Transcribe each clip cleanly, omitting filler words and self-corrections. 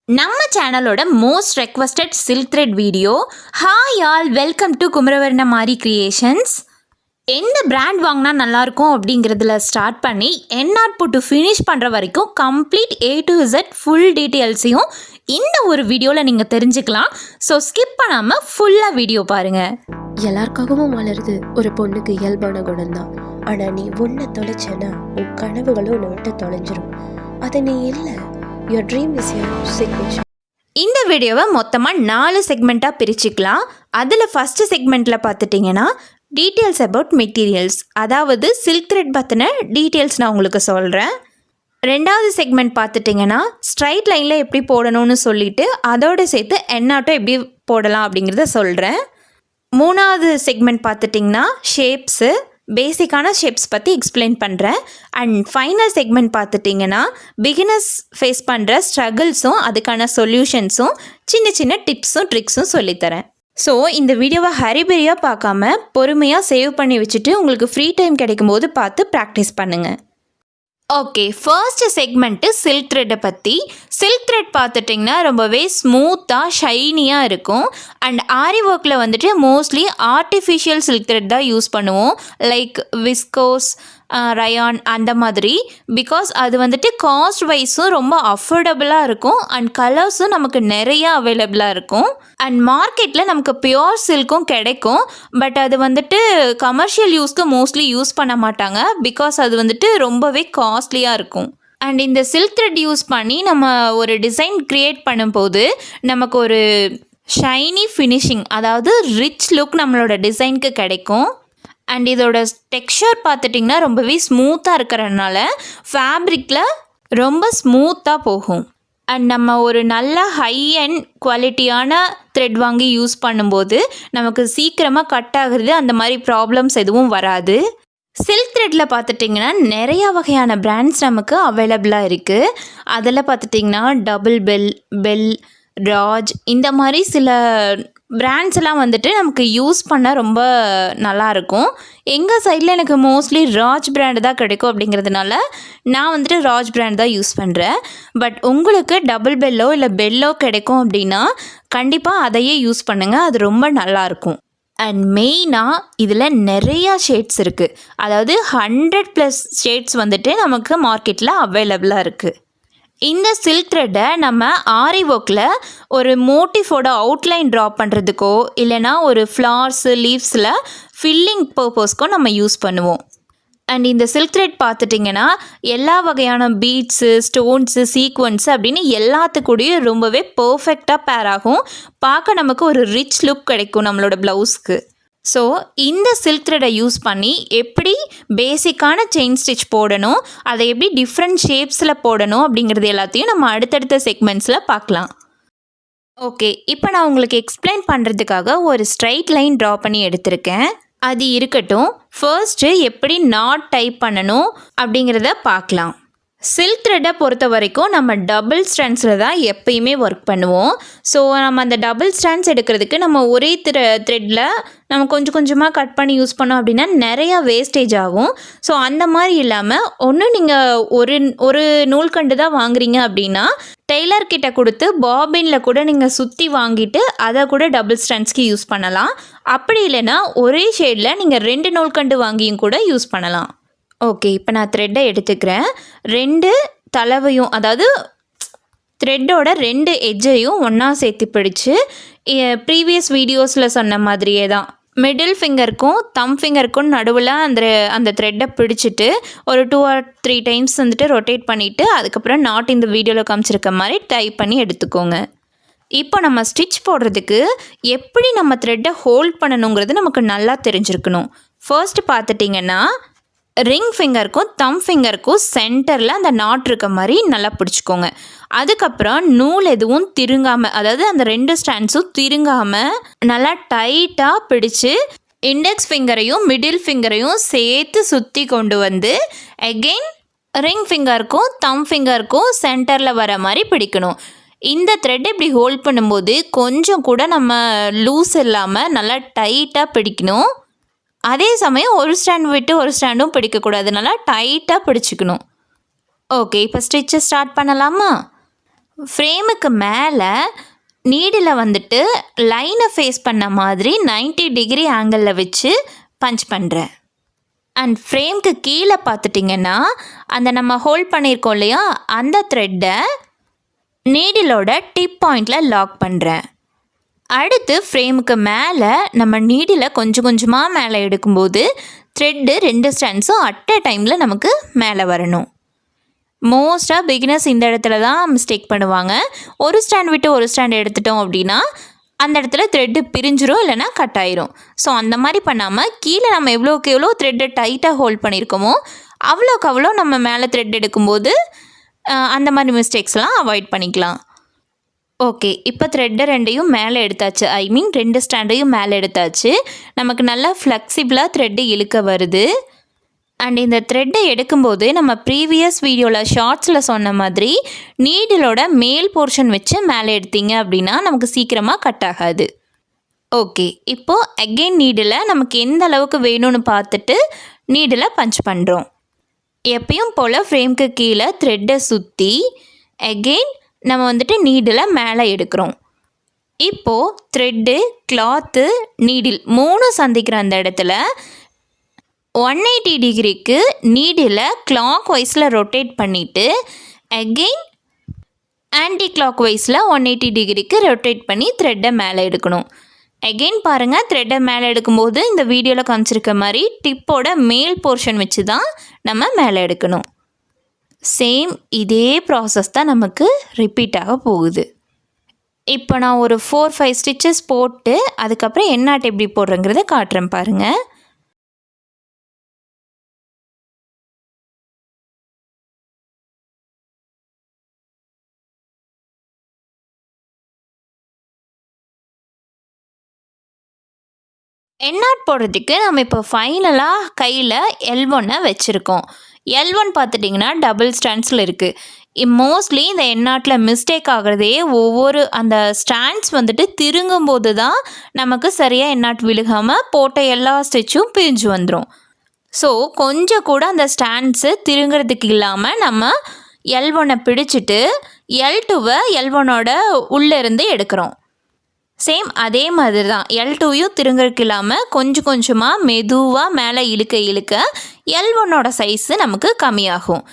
நம்ம சேனலோட most requested silk thread video. Hi all, welcome to Kumaravarna Mari creations. எந்த brand வாங்கினா நல்லாயிருக்கும் அப்படிங்கிறதுல ஸ்டார்ட் பண்ணி என்ஆர் போட்டு ஃபினிஷ் பண்ணுற வரைக்கும் complete A to Z full டீட்டெயில்ஸையும் இந்த ஒரு வீடியோவில் நீங்கள் தெரிஞ்சுக்கலாம். ஸோ ஸ்கிப் பண்ணாமல் ஃபுல்லாக வீடியோ பாருங்கள். எல்லாருக்காகவும் வளருது ஒரு பொண்ணுக்கு இயல்பான குணம் தான். ஆனால் நீ ஒன்றை தொலைச்சேன்னா உன் கனவுகளும் உன்னை விட்டு தொலைஞ்சிரும். அது நீ இல்லை. Your dream is your signature. இந்த வீடியோவை மொத்தமாக 4 செக்மெண்ட்டாக பிரிச்சுக்கலாம். அதில் ஃபஸ்ட்டு செக்மெண்ட்டில் பார்த்துட்டிங்கன்னா டீட்டெயில்ஸ் அபவுட் மெட்டீரியல்ஸ், அதாவது சில்க் த்ரெட் பற்றின டீட்டெயில்ஸ் நான் உங்களுக்கு சொல்கிறேன். ரெண்டாவது செக்மெண்ட் பார்த்துட்டிங்கன்னா ஸ்ட்ரைட் லைனில் எப்படி போடணும்னு சொல்லிவிட்டு அதோடு சேர்த்து என்னாட்டம் எப்படி போடலாம் அப்படிங்கிறத சொல்கிறேன். மூணாவது செக்மெண்ட் பார்த்துட்டிங்கன்னா ஷேப்ஸு, பேசிக்கான ஷேப்ஸ் பற்றி எக்ஸ்பிளைன் பண்ணுறேன். அண்ட் ஃபைனல் செக்மெண்ட் பார்த்துட்டிங்கன்னா பிகினர்ஸ் ஃபேஸ் பண்ணுற ஸ்ட்ரகிள்ஸும் அதுக்கான சொல்யூஷன்ஸும் சின்ன சின்ன டிப்ஸும் ட்ரிக்ஸும் சொல்லித்தரேன். ஸோ இந்த வீடியோவை ஹரிபரியாக பார்க்காம பொறுமையாக சேவ் பண்ணி வச்சுட்டு உங்களுக்கு ஃப்ரீ டைம் கிடைக்கும் போது பார்த்து ப்ராக்டிஸ் பண்ணுங்கள். ஓகே, ஃபர்ஸ்ட் செக்மெண்ட்டு சில்க் த்ரெட்டை பற்றி. சில்க் த்ரெட் பார்த்துட்டிங்கன்னா ரொம்பவே ஸ்மூத்தாக ஷைனியாக இருக்கும். அண்ட் ஆரி ஒர்க்கில் வந்துட்டு மோஸ்ட்லி ஆர்டிஃபிஷியல் சில்க் த்ரெட் தான் யூஸ் பண்ணுவோம், லைக் விஸ்கோஸ், ரயான் அந்த மாதிரி. பிகாஸ் அது வந்துட்டு காஸ்ட் வைஸும் ரொம்ப அஃபோர்டபுளாக இருக்கும் அண்ட் கலர்ஸும் நமக்கு நிறையா அவைலபிளாக இருக்கும். அண்ட் மார்க்கெட்டில் நமக்கு பியோர் சில்க்கும் கிடைக்கும். பட் அது வந்துட்டு கமர்ஷியல் யூஸ்க்கு மோஸ்ட்லி யூஸ் பண்ண மாட்டாங்க, பிகாஸ் அது வந்துட்டு ரொம்பவே காஸ்ட்லியாக இருக்கும். அண்ட் இந்த சில்க் த்ரெட் யூஸ் பண்ணி நம்ம ஒரு டிசைன் க்ரியேட் பண்ணும்போது நமக்கு ஒரு ஷைனி ஃபினிஷிங், அதாவது ரிச் லுக் நம்மளோட டிசைனுக்கு கிடைக்கும். அண்ட் இதோட டெக்ஸ்சர் பார்த்துட்டிங்கன்னா ரொம்பவே ஸ்மூத்தாக இருக்கிறதுனால ஃபேப்ரிக்கில் ரொம்ப ஸ்மூத்தாக போகும். அண்ட் நம்ம ஒரு நல்ல ஹை அண்ட் குவாலிட்டியான த்ரெட் வாங்கி யூஸ் பண்ணும்போது நமக்கு சீக்கிரமாக கட் ஆகுறது, அந்த மாதிரி ப்ராப்ளம்ஸ் எதுவும் வராது. சில்க் த்ரெட்டில் பார்த்துட்டிங்கன்னா நிறையா வகையான பிராண்ட்ஸ் நமக்கு அவைலபிளாக இருக்குது. அதில் பார்த்துட்டிங்கன்னா டபுள் பெல், ராஜ், இந்த மாதிரி சில பிராண்ட்ஸ் எல்லாம் வந்துட்டு நமக்கு யூஸ் பண்ண ரொம்ப நல்லாயிருக்கும். எங்கள் சைடில் எனக்கு மோஸ்ட்லி ராஜ் பிராண்டு தான் கிடைக்கும். அப்படிங்கிறதுனால நான் வந்துட்டு ராஜ் பிராண்ட் தான் யூஸ் பண்ணுறேன். பட் உங்களுக்கு டபுள் பெல்லோ இல்லை பெல்லோ கிடைக்கும் அப்படின்னா கண்டிப்பாக அதையே யூஸ் பண்ணுங்கள், அது ரொம்ப நல்லாயிருக்கும். அண்ட் மெயினாக இதில் நிறையா ஷேட்ஸ் இருக்குது, அதாவது 100+ ஷேட்ஸ் வந்துட்டு நமக்கு மார்க்கெட்டில் அவைலபிளாக இருக்குது. இந்த சில்க் த்ரெட்டை நம்ம ஆரி ஒர்க்கில் ஒரு மோட்டிஃபோட அவுட்லைன் ட்ரா பண்ணுறதுக்கோ இல்லைனா ஒரு ஃப்ளார்ஸு லீவ்ஸில் ஃபில்லிங் பர்பஸ்க்கோ நம்ம யூஸ் பண்ணுவோம். அண்ட் இந்த சில்க் த்ரெட் பார்த்துட்டிங்கன்னா எல்லா வகையான பீட்ஸு, ஸ்டோன்ஸு, சீக்வன்ஸு அப்படின்னு எல்லாத்துக்கூடையும் ரொம்பவே பர்ஃபெக்டாக பேர் ஆகும். பார்க்க நமக்கு ஒரு ரிச் லுக் கிடைக்கும் நம்மளோட ப்ளவுஸ்க்கு. ஸோ இந்த சில்க் த்ரெட்டை யூஸ் பண்ணி எப்படி பேசிக்கான செயின் ஸ்டிச் போடணும், அதை எப்படி டிஃப்ரெண்ட் ஷேப்ஸில் போடணும் அப்படிங்கிறது எல்லாத்தையும் நம்ம அடுத்தடுத்த செக்மெண்ட்ஸில் பார்க்கலாம். ஓகே, இப்போ நான் உங்களுக்கு எக்ஸ்பிளைன் பண்ணுறதுக்காக ஒரு ஸ்ட்ரைட் லைன் ட்ரா பண்ணி எடுத்திருக்கேன். அது இருக்கட்டும். ஃபர்ஸ்ட்டு எப்படி நாட் டைப் பண்ணணும் அப்படிங்கிறத பார்க்கலாம். சில்க் த்ரெட்டை பொறுத்த வரைக்கும் நம்ம டபுள் ஸ்ட்ராண்ட்ஸில் தான் எப்பயுமே ஒர்க் பண்ணுவோம். ஸோ நம்ம அந்த டபுள் ஸ்ட்ராண்ட்ஸ் எடுக்கிறதுக்கு நம்ம ஒரே த்ரெட்டில் நம்ம கொஞ்சம் கொஞ்சமாக கட் பண்ணி யூஸ் பண்ணோம் அப்படின்னா நிறையா வேஸ்டேஜ் ஆகும். ஸோ அந்த மாதிரி இல்லாமல் ஒன்று நீங்கள் ஒரு நூல்கண்டு தான் வாங்குறீங்க அப்படின்னா டெய்லர்கிட்ட கொடுத்து பாபினில் கூட நீங்கள் சுற்றி வாங்கிட்டு அதை கூட டபுள் ஸ்ட்ராண்ட்ஸ்க்கு யூஸ் பண்ணலாம். அப்படி இல்லைன்னா ஒரே ஷேடில் நீங்கள் 2 நூல்கண்டு வாங்கியும் கூட யூஸ் பண்ணலாம். ஓகே, இப்போ நான் த்ரெட்டை எடுத்துக்கிறேன். 2 தளவையும், அதாவது த்ரெட்டோட 2 எட்ஜையும் ஒன்றா சேர்த்து பிடிச்சி ப்ரீவியஸ் வீடியோஸில் சொன்ன மாதிரியே தான் மிடில் ஃபிங்கருக்கும் தம் ஃபிங்கருக்கும் நடுவில் அந்த த்ரெட்டை பிடிச்சிட்டு ஒரு 2 or 3 டைம்ஸ் வந்துட்டு ரொட்டேட் பண்ணிவிட்டு அதுக்கப்புறம் நாட் இந்த வீடியோவில் காமிச்சிருக்க மாதிரி டைப் பண்ணி எடுத்துக்கோங்க. இப்போ நம்ம ஸ்டிச் போடுறதுக்கு எப்படி நம்ம த்ரெட்டை ஹோல்ட் பண்ணணுங்கிறது நமக்கு நல்லா தெரிஞ்சிருக்கணும். ஃபர்ஸ்ட் பார்த்துட்டிங்கன்னா ரிங் ஃபிங்கருக்கும் தம் ஃபிங்கருக்கும் சென்டரில் அந்த நாட் இருக்க மாதிரி நல்லா பிடிச்சிக்கோங்க. அதுக்கப்புறம் நூல் எதுவும் திருங்காமல், அதாவது அந்த 2 ஸ்டாண்ட்ஸும் திருங்காமல் நல்லா டைட்டாக பிடிச்சி இண்டெக்ஸ் ஃபிங்கரையும் மிடில் ஃபிங்கரையும் சேர்த்து சுற்றி கொண்டு வந்து அகெயின் ரிங் ஃபிங்கருக்கும் தம் ஃபிங்கருக்கும் சென்டரில் வர மாதிரி பிடிக்கணும். இந்த த்ரெட் இப்படி ஹோல்ட் பண்ணும்போது கொஞ்சம் கூட நம்ம லூஸ் இல்லாமல் நல்லா டைட்டாக பிடிக்கணும். அதே சமயம் ஒரு ஸ்டாண்ட் விட்டு ஒரு ஸ்டாண்டும் பிடிக்கக்கூடாது, நல்லா டைட்டாக பிடிச்சிக்கணும். ஓகே, இப்போ ஸ்டிச்சை ஸ்டார்ட் பண்ணலாமா? ஃப்ரேமுக்கு மேலே நீடில் வந்துட்டு லைனை ஃபேஸ் பண்ண மாதிரி 90 டிகிரி ஆங்கிளில் வச்சு பஞ்ச் பண்ணுறேன். அண்ட் ஃப்ரேம்க்கு கீழே பார்த்துட்டிங்கன்னா அந்த நம்ம ஹோல்ட் பண்ணியிருக்கோம் இல்லையா, அந்த த்ரெட்டை நீடிலோட டிப் பாயிண்டில் லாக் பண்ணுறேன். அடுத்து ஃப்ரேமுக்கு மேலே நம்ம நீடில் கொஞ்சம் கொஞ்சமாக மேலே எடுக்கும்போது த்ரெட்டு 2 ஸ்டாண்ட்ஸும் அட் அ டைமில் நமக்கு மேலே வரணும். மோஸ்ட்டாக பிகினர்ஸ் இந்த இடத்துல தான் மிஸ்டேக் பண்ணுவாங்க. ஒரு ஸ்டாண்ட் விட்டு ஒரு ஸ்டாண்ட் எடுத்துட்டோம் அப்படின்னா அந்த இடத்துல த்ரெட்டு பிரிஞ்சிரும், இல்லைனா கட் ஆயிரும். ஸோ அந்த மாதிரி பண்ணாமல் கீழே நம்ம எவ்வளோக்கு எவ்வளோ த்ரெட்டை டைட்டாக ஹோல்ட் பண்ணியிருக்கோமோ அவ்வளோக்கு அவ்வளோ நம்ம மேலே த்ரெட் எடுக்கும்போது அந்த மாதிரி மிஸ்டேக்ஸ்லாம் அவாய்ட் பண்ணிக்கலாம். ஓகே, இப்போ த்ரெட்டை 2ஐயும் மேலே எடுத்தாச்சு. ஐ மீன் 2 ஸ்டாண்டையும் மேலே எடுத்தாச்சு. நமக்கு நல்லா ஃப்ளெக்சிபிளாக த்ரெட்டு இழுக்க வருது. அண்ட் இந்த த்ரெட்டை எடுக்கும்போது நம்ம ப்ரீவியஸ் வீடியோவில் ஷார்ட்ஸில் சொன்ன மாதிரி நீடிலோட மேல் போர்ஷன் வச்சு மேலே எடுத்தீங்க அப்படின்னா நமக்கு சீக்கிரமாக கட் ஆகாது. ஓகே, இப்போது அகெயின் நீடில் நமக்கு எந்த அளவுக்கு வேணும்னு பார்த்துட்டு நீடில் பஞ்ச் பண்ணுறோம். எப்பயும் போல் ஃப்ரேம்க்கு கீழே த்ரெட்டை சுற்றி அகெயின் நம்ம வந்துட்டு நீடில் மேலே எடுக்கிறோம். இப்போது த்ரெட்டு, கிளாத்து, நீடில் 3 சந்திக்கிற அந்த இடத்துல 180 டிகிரிக்கு நீடில் கிளாக் வைஸில் ரொட்டேட் பண்ணிவிட்டு அகெயின் ஆன்டி கிளாக் வைஸில் 180 டிகிரிக்கு ரொட்டேட் பண்ணி த்ரெட்டை மேலே எடுக்கணும். அகெயின் பாருங்கள், த்ரெட்டை மேலே எடுக்கும்போது இந்த வீடியோவில் காமிச்சிருக்க மாதிரி டிப்போட மேல் போர்ஷன் வச்சு தான் நம்ம மேலே எடுக்கணும். சேம் இதே ப்ராசஸ் தான் நமக்கு ரிப்பீட் ஆக போகுது. இப்போ நான் ஒரு 4-5 ஸ்டிச்சஸ் போட்டு அதுக்கப்புறம் என்னாட்டு எப்படி போடுறேங்கிறத காட்டுறேன் பாருங்கள். என்னாட் போடுறதுக்கு நம்ம இப்போ ஃபைனலாக கையில் L1 வச்சுருக்கோம். L1 பார்த்துட்டிங்கன்னா டபுள் ஸ்டாண்ட்ஸில் இருக்குது. மோஸ்ட்லி இந்த எண்ணாட்டில் மிஸ்டேக் ஆகிறதே ஒவ்வொரு அந்த ஸ்டாண்ட்ஸ் வந்துட்டு திருங்கும்போது தான் நமக்கு சரியாக எண்ணாட் விழுகாமல் போட்ட எல்லா ஸ்டிச்சும் பிரிஞ்சு வந்துடும். ஸோ கொஞ்சம் கூட அந்த ஸ்டாண்ட்ஸு திருங்குறதுக்கு இல்லாமல் நம்ம L1 பிடிச்சிட்டு L2 L1 உள்ளேருந்து எடுக்கிறோம். சேம் அதே மாதிரி தான் L2யும் திருங்கறதுக்கு இல்லாமல் கொஞ்சம் கொஞ்சமாக மெதுவாக மேலே இழுக்க இழுக்க L1 சைஸு நமக்கு கம்மியாகும்.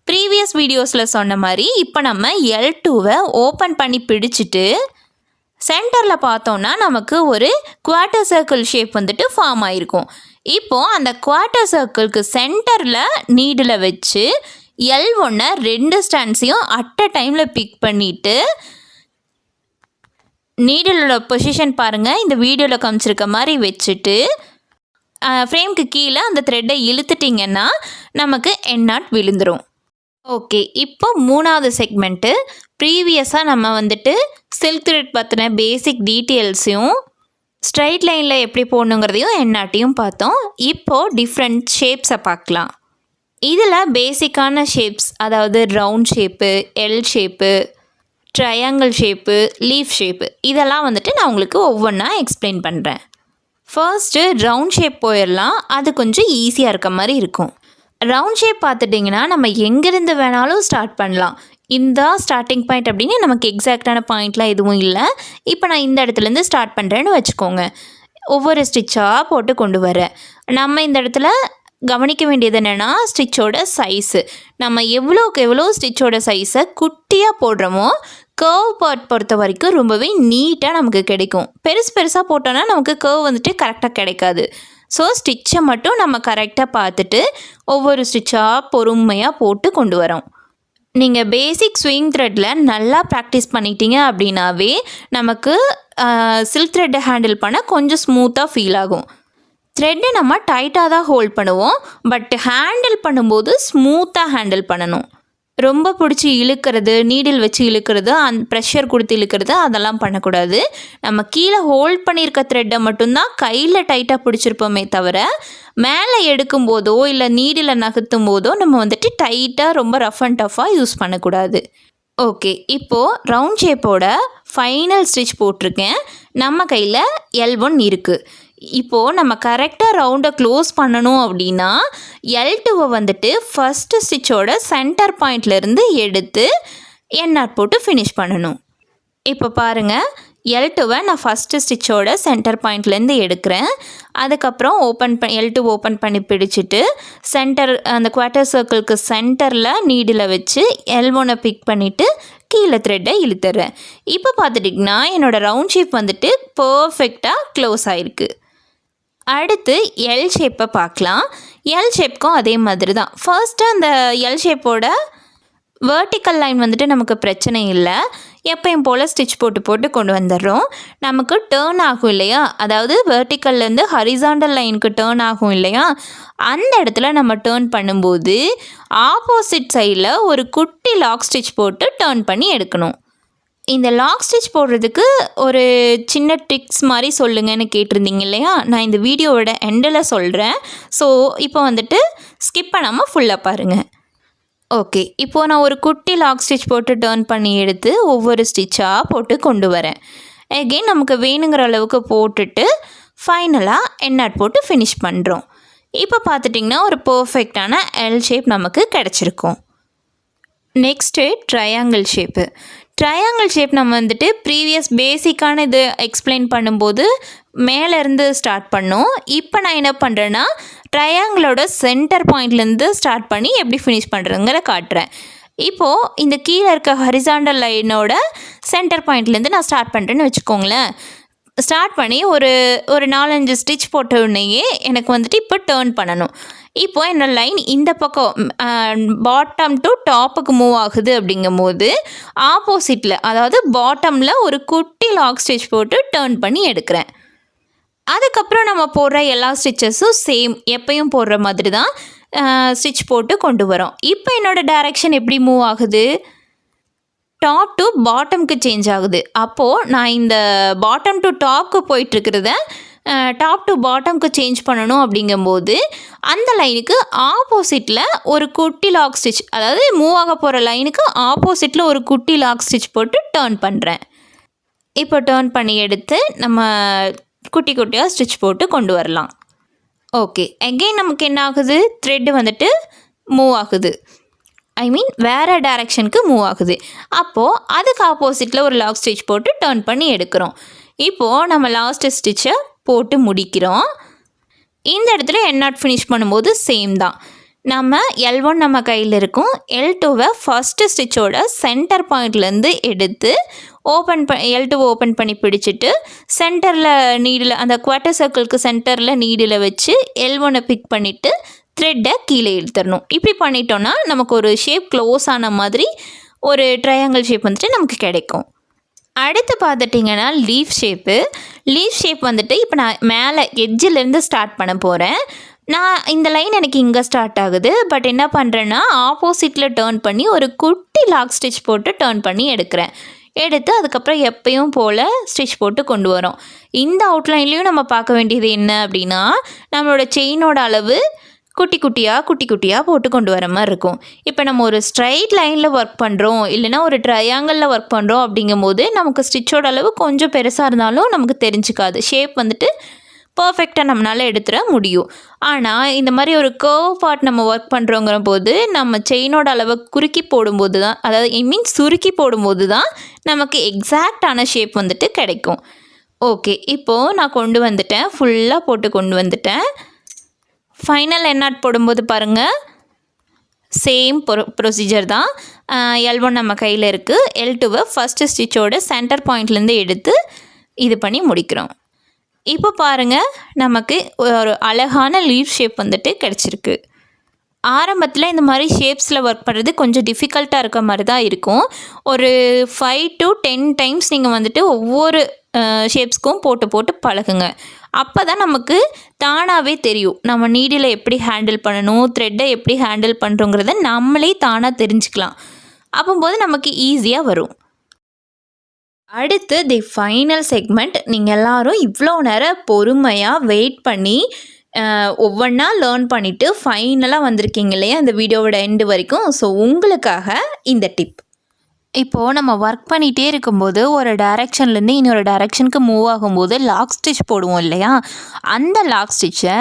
ப்ரீவியஸ் வீடியோஸில் சொன்ன மாதிரி இப்போ நம்ம L2 ஓப்பன் பண்ணி பிடிச்சிட்டு சென்டரில் பார்த்தோன்னா நமக்கு ஒரு குவார்ட்டர் சர்க்கிள் ஷேப் வந்துட்டு ஃபார்ம் ஆகிருக்கும். இப்போது அந்த குவார்ட்டர் சர்க்கிளுக்கு சென்டரில் நீடில் வச்சு L1 2 ஸ்டாண்ட்ஸையும் அட் அ டைமில் பிக் பண்ணிவிட்டு நீடிலோட பொசிஷன் பாருங்கள், இந்த வீடியோவில் காமிச்சிருக்க மாதிரி வச்சுட்டு ஃப்ரேம்க்கு கீழே அந்த த்ரெட்டை இழுத்துட்டிங்கன்னா நமக்கு எண்ணாட் விழுந்துடும். ஓகே, இப்போ 3வது செக்மெண்ட்டு ப்ரீவியஸாக நம்ம வந்துட்டு சில்க் த்ரெட் பற்றின பேசிக் டீட்டெயில்ஸையும் ஸ்ட்ரைட் லைனில் எப்படி போடணுங்கிறதையும் எண்ணாட்டையும் பார்த்தோம். இப்போது டிஃப்ரெண்ட் ஷேப்ஸை பார்க்கலாம். இதில் பேசிக்கான ஷேப்ஸ், அதாவது round shape, L shape, triangle shape, leaf shape, இதெல்லாம் வந்துட்டு நான் உங்களுக்கு ஒவ்வொன்றா எக்ஸ்பிளைன் பண்ணுறேன். ஃபர்ஸ்ட்டு ரவுண்ட் ஷேப் போயிடலாம். அது கொஞ்சம் ஈஸியாக இருக்க மாதிரி இருக்கும். ரவுண்ட் ஷேப் பார்த்துட்டிங்கன்னா நம்ம எங்கேருந்து வேணாலும் ஸ்டார்ட் பண்ணலாம். இந்த ஸ்டார்டிங் பாயிண்ட் அப்படின்னு நமக்கு எக்ஸாக்டான பாயிண்ட்லாம் எதுவும் இல்லை. இப்போ நான் இந்த இடத்துலேருந்து ஸ்டார்ட் பண்ணுறேன்னு வச்சுக்கோங்க. ஒவ்வொரு ஸ்டிச்சாக போட்டு கொண்டு வரேன். நம்ம இந்த இடத்துல கவனிக்க வேண்டியது என்னென்னா ஸ்டிச்சோட சைஸு. நம்ம எவ்வளோக்கு எவ்வளோ ஸ்டிச்சோட சைஸை குட்டியாக போடுறோமோ கர்வ் பார்ட் பொறுத்த வரைக்கும் ரொம்பவே நீட்டாக நமக்கு கிடைக்கும். பெருசாக போட்டோன்னா நமக்கு கர்வ் வந்துட்டு கரெக்டாக கிடைக்காது. ஸோ ஸ்டிச்சை மட்டும் நம்ம கரெக்டாக பார்த்துட்டு ஒவ்வொரு ஸ்டிச்சாக பொறுமையாக போட்டு கொண்டு வரோம். நீங்கள் பேசிக் ஸ்விங் த்ரெட்டில் நல்லா ப்ராக்டிஸ் பண்ணிட்டீங்க அப்படின்னாவே நமக்கு சில்க் த்ரெட்டை ஹேண்டில் பண்ண கொஞ்சம் ஸ்மூத்தாக ஃபீல் ஆகும். த்ரெட்டை நம்ம டைட்டாக தான் ஹோல்ட் பண்ணுவோம், பட் ஹேண்டில் பண்ணும்போது ஸ்மூத்தாக ஹேண்டில் பண்ணணும். ரொம்ப பிடிச்சி இழுக்கிறது, நீடில் வச்சு இழுக்கிறது, ப்ரெஷர் கொடுத்து இழுக்கிறது அதெல்லாம் பண்ணக்கூடாது. நம்ம கீழே ஹோல்ட் பண்ணியிருக்க த்ரெட்டை மட்டும்தான் கையில் டைட்டாக பிடிச்சிருப்போமே தவிர மேலே எடுக்கும்போதோ இல்லை நீடில் நகர்த்தும் போதோ நம்ம வந்துட்டு டைட்டாக ரொம்ப ரஃப் அண்ட் டஃப்பாக யூஸ் பண்ணக்கூடாது. ஓகே, இப்போது ரவுண்ட் ஷேப்போட ஃபைனல் ஸ்டிச் போட்டிருக்கேன். நம்ம கையில் L1 இருக்குது. இப்போது நம்ம கரெக்டாக ரவுண்டை க்ளோஸ் பண்ணணும் அப்படின்னா L2 வந்துட்டு ஃபஸ்ட்டு ஸ்டிச்சோட சென்டர் பாயிண்ட்லேருந்து எடுத்து என் நாட் போட்டு ஃபினிஷ் பண்ணணும். இப்போ பாருங்கள், L2வை நான் ஃபஸ்ட்டு ஸ்டிச்சோட சென்டர் பாயிண்ட்லேருந்து எடுக்கிறேன். அதுக்கப்புறம் L2 ஓப்பன் பண்ணி பிடிச்சிட்டு சென்டர் அந்த குவார்ட்டர் சர்க்கிளுக்கு சென்டரில் நீடில் வச்சு L1 பிக் பண்ணிவிட்டு கீழே த்ரெட்டை இழுத்துறேன். இப்போ பார்த்துட்டிங்கன்னா என்னோடய ரவுண்ட் ஷேப் வந்துட்டு பர்ஃபெக்டாக க்ளோஸ் ஆகிருக்கு. அடுத்து எல் ஷேப்பை பார்க்கலாம். எல் ஷேப்க்கும் அதே மாதிரி தான். ஃபர்ஸ்ட்டு அந்த எல் ஷேப்போட வேர்ட்டிக்கல் லைன் வந்துட்டு நமக்கு பிரச்சனை இல்லை. எப்பயும் போல் ஸ்டிச் போட்டு கொண்டு வந்துடுறோம். நமக்கு டேர்ன் ஆகும் இல்லையா, அதாவது வேர்ட்டிக்கல்லேருந்து ஹரிசாண்டல் லைனுக்கு டேர்ன் ஆகும் இல்லையா, அந்த இடத்துல நம்ம டேர்ன் பண்ணும்போது ஆப்போசிட் சைடில் ஒரு குட்டி லாக் ஸ்டிச் போட்டு டேர்ன் பண்ணி எடுக்கணும். இந்த லாக் ஸ்டிச் போடுறதுக்கு ஒரு சின்ன ட்ரிக்ஸ் மாதிரி சொல்லுங்கன்னு கேட்டிருந்தீங்க இல்லையா, நான் இந்த வீடியோவோட எண்டில் சொல்கிறேன். ஸோ இப்போ வந்துட்டு ஸ்கிப் பண்ணாமல் ஃபுல்லாக பாருங்கள். ஓகே, இப்போது நான் ஒரு குட்டி லாக் ஸ்டிச் போட்டு டேர்ன் பண்ணி எடுத்து ஒவ்வொரு ஸ்டிச்சாக போட்டு கொண்டு வரேன். அகெயின் நமக்கு வேணுங்கிற அளவுக்கு போட்டுட்டு ஃபைனலாக என் நாட் போட்டு ஃபினிஷ் பண்ணுறோம். இப்போ பார்த்துட்டிங்கன்னா ஒரு பர்ஃபெக்டான எல் ஷேப் நமக்கு கிடச்சிருக்கும். Next triangle shape. Triangle shape நம்ம வந்துட்டு ப்ரீவியஸ் பேசிக்கான இது எக்ஸ்பிளைன் பண்ணும்போது மேலேருந்து ஸ்டார்ட் பண்ணோம். இப்போ நான் என்ன பண்ணுறேன்னா ட்ரையாங்கிளோட சென்டர் பாயிண்ட்லேருந்து ஸ்டார்ட் பண்ணி எப்படி ஃபினிஷ் பண்ணுறதுங்கிற காட்டுறேன். இப்போது இந்த கீழே இருக்க ஹரிசாண்டல் லைனோட சென்டர் பாயிண்ட்லேருந்து நான் ஸ்டார்ட் பண்ணுறேன்னு வச்சுக்கோங்களேன். ஸ்டார்ட் பண்ணி ஒரு 4-5 ஸ்டிச் போட்ட உடனேயே எனக்கு வந்துட்டு இப்போ டேர்ன் பண்ணணும். இப்போ என்னோடய லைன் இந்த பக்கம் பாட்டம் டு டாப்புக்கு மூவ் ஆகுது. அப்படிங்கும்போது ஆப்போசிட்டில், அதாவது பாட்டமில் ஒரு குட்டி லாக் ஸ்டிச் போட்டு டேர்ன் பண்ணி எடுக்கிறேன். அதுக்கப்புறம் நம்ம போடுற எல்லா ஸ்டிச்சஸும் சேம் எப்பயும் போடுற மாதிரி தான் ஸ்டிச் போட்டு கொண்டு வரோம். இப்போ என்னோடய டைரெக்ஷன் எப்படி மூவ் ஆகுது, டாப் டு பாட்டம்க்கு சேஞ்ச் ஆகுது. அப்போது நான் இந்த பாட்டம் டு டாப்க்கு போயிட்டுருக்கிறத டாப் டு பாட்டம்க்கு சேஞ்ச் பண்ணணும். அப்படிங்கும்போது அந்த லைனுக்கு ஆப்போசிட்டில் ஒரு குட்டி லாக் ஸ்டிச், அதாவது மூவ் ஆக போகிற லைனுக்கு ஆப்போசிட்டில் ஒரு குட்டி லாக் ஸ்டிச் போட்டு டேர்ன் பண்ணுறேன். இப்போ டேர்ன் பண்ணி எடுத்து நம்ம குட்டி குட்டியாக ஸ்டிச் போட்டு கொண்டு வரலாம். ஓகே, அகெயின் நமக்கு என்ன ஆகுது, த்ரெட்டு வந்துட்டு மூவ் ஆகுது. வேறு டைரெக்ஷனுக்கு மூவ் ஆகுது. அப்போது அதுக்கு ஆப்போசிட்டில் ஒரு லாக் ஸ்டிச் போட்டு டேர்ன் பண்ணி எடுக்கிறோம். இப்போது நம்ம லாஸ்ட்டு ஸ்டிச்சை போட்டு முடிக்கிறோம். இந்த இடத்துல என் நாட் ஃபினிஷ் பண்ணும்போது சேம் தான். நம்ம L1 நம்ம கையில் இருக்கும். L2வை ஃபஸ்ட்டு ஸ்டிச்சோட சென்டர் பாயிண்ட்லேருந்து எடுத்து L2 ஓப்பன் பண்ணி பிடிச்சிட்டு சென்டரில் நீடில், அந்த குவார்ட்டர் சர்க்கிளுக்கு சென்டரில் நீடில் வச்சு L1 பிக் பண்ணிவிட்டு த்ரெட்டை கீழே இழுத்துடணும். இப்படி பண்ணிட்டோன்னா நமக்கு ஒரு ஷேப் க்ளோஸ் ஆன மாதிரி ஒரு ட்ரையாங்கிள் ஷேப் வந்துட்டு நமக்கு கிடைக்கும். அடுத்து பார்த்துட்டிங்கன்னா லீஃப் ஷேப்பு. லீஃப் ஷேப் வந்துட்டு இப்போ நான் மேலே எட்ஜிலேருந்து ஸ்டார்ட் பண்ண போகிறேன். நான் இந்த லைன் எனக்கு இங்கே ஸ்டார்ட் ஆகுது. பட் என்ன பண்ணுறேன்னா ஆப்போசிட்டில் டேர்ன் பண்ணி ஒரு குட்டி லாக் ஸ்டிச் போட்டு டேர்ன் பண்ணி எடுக்கிறேன். எடுத்து அதுக்கப்புறம் எப்பயும் போல் ஸ்டிச் போட்டு கொண்டு வரோம். இந்த அவுட்லைன்லேயும் நம்ம பார்க்க வேண்டியது என்ன அப்படின்னா, நம்மளோட செயினோட அளவு குட்டி குட்டியாக போட்டு கொண்டு வர மாதிரி இருக்கும். இப்போ நம்ம ஒரு ஸ்ட்ரைட் லைனில் ஒர்க் பண்ணுறோம், இல்லைனா ஒரு ட்ரையாங்கிளில் ஒர்க் பண்ணுறோம். அப்படிங்கும்போது நமக்கு ஸ்டிச்சோட அளவு கொஞ்சம் பெருசாக இருந்தாலும் நமக்கு தெரிஞ்சிக்காது. ஷேப் வந்துட்டு பர்ஃபெக்டாக நம்மளால் எடுத்துட முடியும். ஆனால் இந்த மாதிரி ஒரு கர்வ் பார்ட் நம்ம ஒர்க் பண்ணுறோங்கிற போது நம்ம செயினோட அளவை குறுக்கி போடும்போது தான், அதாவது சுருக்கி போடும்போது தான் நமக்கு எக்ஸாக்டான ஷேப் வந்துட்டு கிடைக்கும். ஓகே, இப்போது நான் கொண்டு வந்துட்டேன், ஃபுல்லாக போட்டு கொண்டு வந்துட்டேன். ஃபைனல் என் நாட் போடும்போது பாருங்கள், சேம் ப்ரொசீஜர் தான். L1 நம்ம கையில் இருக்குது. L2வை ஃபஸ்ட்டு ஸ்டிச்சோட சென்டர் பாயிண்ட்லேருந்து எடுத்து இது பண்ணி முடிக்கிறோம். இப்போ பாருங்கள், நமக்கு ஒரு அழகான லீஃப் ஷேப் வந்துட்டு கிடச்சிருக்கு. ஆரம்பத்தில் இந்த மாதிரி ஷேப்ஸில் ஒர்க் பண்ணுறது கொஞ்சம் டிஃபிகல்ட்டாக இருக்க மாதிரி தான் இருக்கும். ஒரு 5 to 10 டைம்ஸ் நீங்கள் வந்துட்டு ஒவ்வொரு ஷேப்ஸ்க்கும் போட்டு பழகுங்க. அப்போ தான் நமக்கு தானாகவே தெரியும் நம்ம நீடில் எப்படி ஹேண்டில் பண்ணணும், த்ரெட்டை எப்படி ஹேண்டில் பண்ணுறோங்கிறத நம்மளே தானாக தெரிஞ்சுக்கலாம். அப்போது நமக்கு ஈஸியாக வரும். அடுத்து தி ஃபைனல் செக்மெண்ட். நீங்கள் எல்லோரும் இவ்வளோ நேரம் பொறுமையாக வெயிட் பண்ணி ஒவ்வொன்றா லேர்ன் பண்ணிவிட்டு ஃபைனலாக வந்திருக்கீங்க இல்லையா இந்த வீடியோவோட எண்டு வரைக்கும். ஸோ உங்களுக்காக இந்த டிப். இப்போது நம்ம ஒர்க் பண்ணிகிட்டே இருக்கும்போது ஒரு டைரெக்ஷன்லேருந்து இன்னொரு டைரெக்ஷனுக்கு மூவ் ஆகும்போது லாக் ஸ்டிச் போடுவோம் இல்லையா, அந்த லாக் ஸ்டிச்சை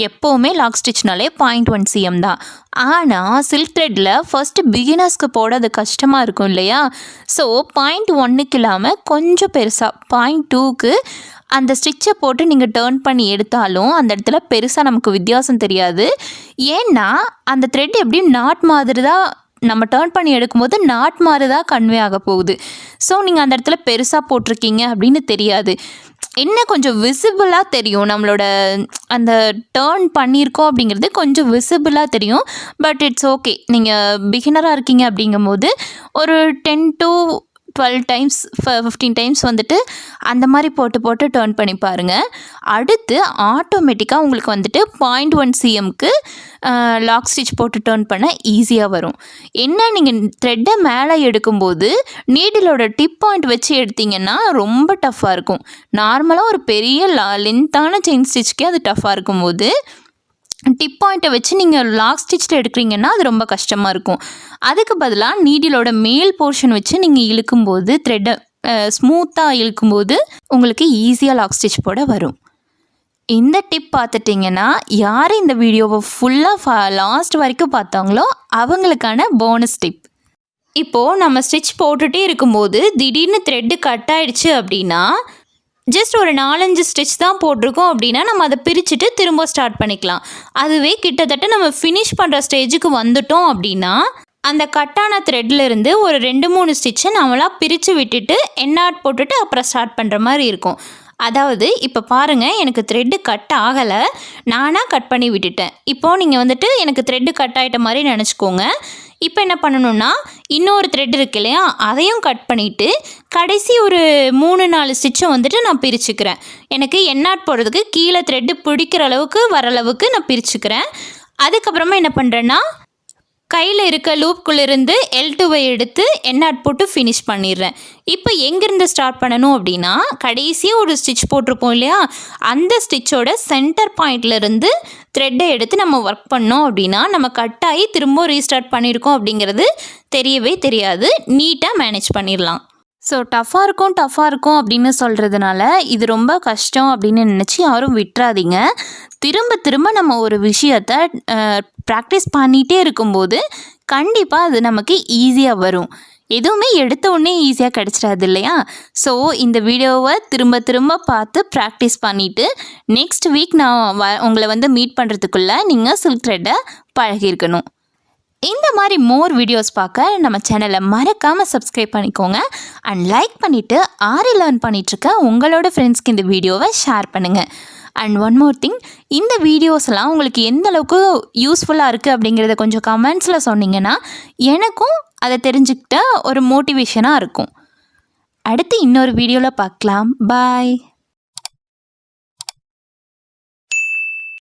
எப்போவுமே லாக் ஸ்டிச்னாலே 0.1 cm தான். ஆனால் சில்க் த்ரெட்டில் ஃபஸ்ட்டு பிகினர்ஸ்க்கு போட அது கஷ்டமாக இருக்கும் இல்லையா, ஸோ 0.1க்கு இல்லாமல் கொஞ்சம் பெருசாக 0.2க்கு அந்த ஸ்டிச்சை போட்டு நீங்கள் டேர்ன் பண்ணி எடுத்தாலும் அந்த இடத்துல பெருசாக நமக்கு வித்தியாசம் தெரியாது. ஏன்னா அந்த த்ரெட் எப்படியும் நாட் மாதிரி தான் நம்ம டேர்ன் பண்ணி எடுக்கும்போது நாட் மாதிரி தான் கன்வே ஆக போகுது. ஸோ நீங்கள் அந்த இடத்துல பெருசாக போட்டிருக்கீங்க அப்படின்னு தெரியாது. என்ன கொஞ்சம் விசிபிளாக தெரியும், நம்மளோட அந்த டேர்ன் பண்ணியிருக்கோம் அப்படிங்கிறது கொஞ்சம் விசிபிளாக தெரியும். But it's okay. நீங்கள் பிகினராக இருக்கீங்க அப்படிங்கும்போது ஒரு 10 to 12 times 15 times வந்துட்டு அந்த மாதிரி போட்டு டேர்ன் பண்ணி பாருங்கள். அடுத்து ஆட்டோமேட்டிக்காக உங்களுக்கு வந்துட்டு 0.1 cmக்கு லாக் ஸ்டிச் போட்டு டேர்ன் பண்ண ஈஸியாக வரும். என்ன, நீங்கள் த்ரெட்டை மேலே எடுக்கும்போது நீடிலோட டிப் பாயிண்ட் வச்சு எடுத்திங்கன்னா ரொம்ப டஃப்பாக இருக்கும். நார்மலாக ஒரு பெரிய லென்த்தான செயின் ஸ்டிச்சுக்கே அது டஃப்பாக இருக்கும்போது டிப் பாயிண்ட்டை வச்சு நீங்கள் லாக் ஸ்டிச்சில் எடுக்கிறீங்கன்னா அது ரொம்ப கஷ்டமாக இருக்கும். அதுக்கு பதிலாக நீடிலோட மேல் போர்ஷன் வச்சு நீங்கள் இழுக்கும்போது த்ரெட்டை ஸ்மூத்தாக இழுக்கும்போது உங்களுக்கு ஈஸியாக லாக் ஸ்டிச் போட வரும். இந்த டிப் பார்த்துட்டிங்கன்னா யார் இந்த வீடியோவை ஃபுல்லாக லாஸ்ட் வரைக்கும் பார்த்தாங்களோ அவங்களுக்கான போனஸ் டிப். இப்போது நம்ம ஸ்டிச் போட்டுகிட்டே இருக்கும்போது திடீர்னு த்ரெட்டு கட் ஆகிடுச்சு அப்படின்னா, ஜஸ்ட் ஒரு 4-5 ஸ்டிச் தான் போட்டிருக்கோம் அப்படின்னா நம்ம அதை பிரிச்சுட்டு திரும்ப ஸ்டார்ட் பண்ணிக்கலாம். அதுவே கிட்டத்தட்ட நம்ம ஃபினிஷ் பண்ணுற ஸ்டேஜுக்கு வந்துட்டோம் அப்படின்னா அந்த கட்டான த்ரெட்லேருந்து ஒரு 2-3 ஸ்டிச்சை நம்மளாக பிரித்து விட்டுட்டு எண்ணாட் போட்டுட்டு அப்புறம் ஸ்டார்ட் பண்ணுற மாதிரி இருக்கும். அதாவது இப்போ பாருங்கள், எனக்கு த்ரெட்டு கட் ஆகலை, நானாக கட் பண்ணி விட்டுட்டேன். இப்போது நீங்கள் வந்துட்டு எனக்கு த்ரெட்டு கட் ஆகிட்ட மாதிரி நினச்சிக்கோங்க. இப்போ என்ன பண்ணணுன்னா, இன்னொரு த்ரெட் இருக்கு இல்லையா, அதையும் கட் பண்ணிவிட்டு கடைசி ஒரு 3-4 ஸ்டிச்சை வந்துட்டு நான் பிரிச்சுக்கிறேன். எனக்கு எண்ணாட் போடுறதுக்கு கீழே த்ரெட்டு பிடிக்கிற அளவுக்கு வர அளவுக்கு நான் பிரிச்சுக்கிறேன். அதுக்கப்புறமா என்ன பண்ணுறேன்னா, கையில் இருக்க லூப்குள்ளேருந்து L2வை எடுத்து எண்ணாட் போட்டு ஃபினிஷ் பண்ணிடுறேன். இப்போ எங்கேருந்து ஸ்டார்ட் பண்ணணும் அப்படின்னா, கடைசியாக ஒரு ஸ்டிச் போட்டிருப்போம் இல்லையா, அந்த ஸ்டிச்சோட சென்டர் பாயிண்ட்லேருந்து த்ரெட்டை எடுத்து நம்ம ஒர்க் பண்ணோம் அப்படின்னா நம்ம கட் ஆகி திரும்ப ரீஸ்டார்ட் பண்ணியிருக்கோம் அப்படிங்கிறது தெரியவே தெரியாது. நீட்டாக மேனேஜ் பண்ணிடலாம். ஸோ டஃப்பாக இருக்கும் அப்படின்னு சொல்கிறதுனால இது ரொம்ப கஷ்டம் அப்படின்னு நினச்சி யாரும் விட்டுறாதீங்க. திரும்ப நம்ம ஒரு விஷயத்தை ப்ராக்டிஸ் பண்ணிகிட்டே இருக்கும்போது கண்டிப்பாக அது நமக்கு ஈஸியாக வரும். எதுவுமே எடுத்த உடனே ஈஸியாக கிடச்சிடாது இல்லையா. ஸோ இந்த வீடியோவை திரும்ப பார்த்து ப்ராக்டிஸ் பண்ணிவிட்டு நெக்ஸ்ட் வீக் நான் உங்களை வந்து மீட் பண்ணுறதுக்குள்ளே நீங்கள் சில்க் த்ரெட்டை பழகியிருக்கணும். இந்த மாதிரி மோர் வீடியோஸ் பார்க்க நம்ம சேனலை மறக்காமல் சப்ஸ்கிரைப் பண்ணிக்கோங்க. அண்ட் லைக் பண்ணிவிட்டு ஆரி லேர்ன் பண்ணிகிட்ருக்க உங்களோட ஃப்ரெண்ட்ஸ்க்கு இந்த வீடியோவை ஷேர் பண்ணுங்கள். அண்ட் ஒன் மோர் திங், இந்த வீடியோஸ்லாம் உங்களுக்கு எந்த அளவுக்கு யூஸ்ஃபுல்லாக இருக்குது அப்படிங்கிறத கொஞ்சம் கமெண்ட்ஸில் சொன்னீங்கன்னா எனக்கும் அதை தெரிஞ்சுக்கிட்ட ஒரு மோட்டிவேஷனாக இருக்கும். அடுத்து இன்னொரு வீடியோவில் பார்க்கலாம். பாய்.